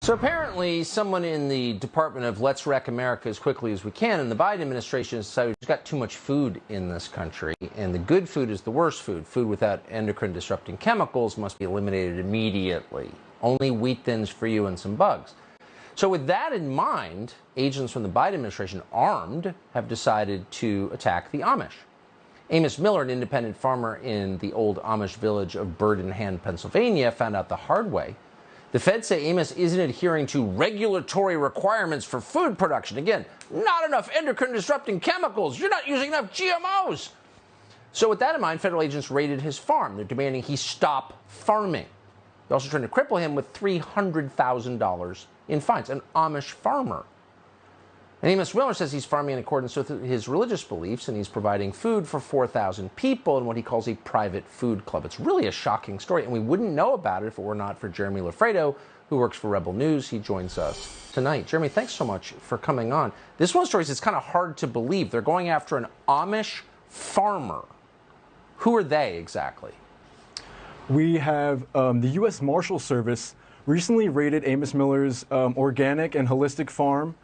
So apparently someone in the Department of Let's Wreck America as quickly as we can, and the Biden administration has decided we've got too much food in this country, and the good food is the worst food. Food without endocrine disrupting chemicals must be eliminated immediately. Only wheat thins for you and some bugs. So with that in mind, agents from the Biden administration, armed, have decided to attack the Amish. Amos Miller, an independent farmer in the old Amish village of Bird in Hand, Pennsylvania, found out the hard way. The feds say Amos isn't adhering to regulatory requirements for food production. Again, not enough endocrine-disrupting chemicals. You're not using enough GMOs. So with that in mind, federal agents raided his farm. They're demanding he stop farming. They're also trying to cripple him with $300,000 in fines. An Amish farmer. And Amos Miller says he's farming in accordance with his religious beliefs, and he's providing food for 4,000 people in what he calls a private food club. It's really a shocking story, and we wouldn't know about it if it were not for Jeremy Lafredo, who works for Rebel News. He joins us tonight. Jeremy, thanks so much for coming on. This one story is kind of hard to believe. They're going after an Amish farmer. Who are they exactly? We have the U.S. Marshal Service recently raided Amos Miller's organic and holistic farm,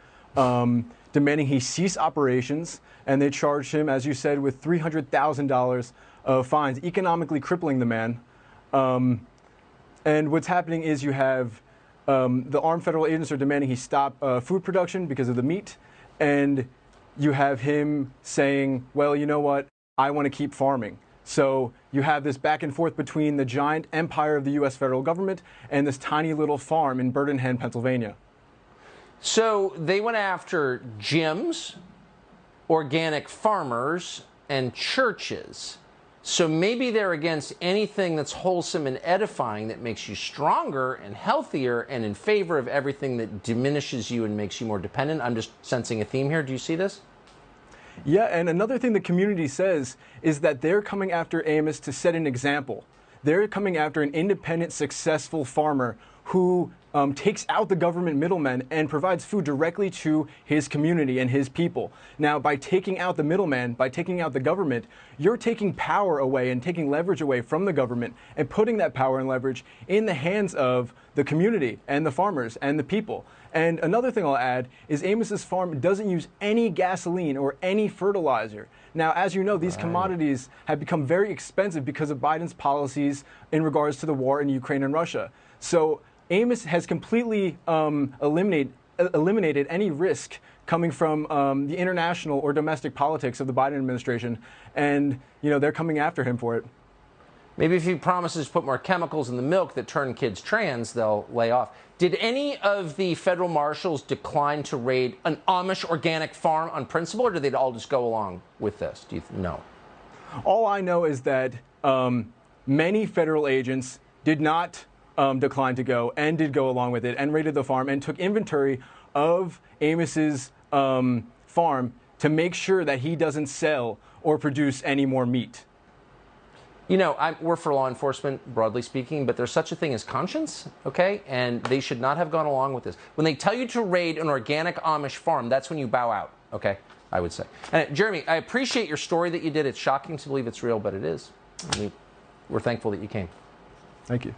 demanding he cease operations, and they charged him, as you said, with $300,000 of fines, economically crippling the man. And what's happening is you have the armed federal agents are demanding he stop food production because of the meat, and you have him saying, well, you know what, I want to keep farming. So you have this back and forth between the giant empire of the U.S. federal government and this tiny little farm in Bird in Hand, Pennsylvania. So they went after gyms, organic farmers, and churches. So maybe they're against anything that's wholesome and edifying that makes you stronger and healthier and in favor of everything that diminishes you and makes you more dependent. I'm just sensing a theme here. Do you see this? Yeah, and another thing the community says is that they're coming after Amos to set an example. They're coming after an independent, successful farmer who takes out the government middlemen and provides food directly to his community and his people. Now, by taking out the middleman, by taking out the government, you're taking power away and taking leverage away from the government and putting that power and leverage in the hands of the community and the farmers and the people. And another thing I'll add is Amos's farm doesn't use any gasoline or any fertilizer. Now, as you know, these commodities have become very expensive because of Biden's policies in regards to the war in Ukraine and Russia. So Amos has completely eliminated any risk coming from the international or domestic politics of the Biden administration, and they're coming after him for it. Maybe if he promises to put more chemicals in the milk that turn kids trans, they'll lay off. Did any of the federal marshals decline to raid an Amish organic farm on principle, or did they all just go along with this? Do you know? All I know is that many federal agents did not decline to go and did go along with it and raided the farm and took inventory of Amos's farm to make sure that he doesn't sell or produce any more meat. We're for law enforcement, broadly speaking, but there's such a thing as conscience, okay? And they should not have gone along with this. When they tell you to raid an organic Amish farm, that's when you bow out, okay? I would say. And Jeremy, I appreciate your story that you did. It's shocking to believe it's real, but it is. We're thankful that you came. Thank you.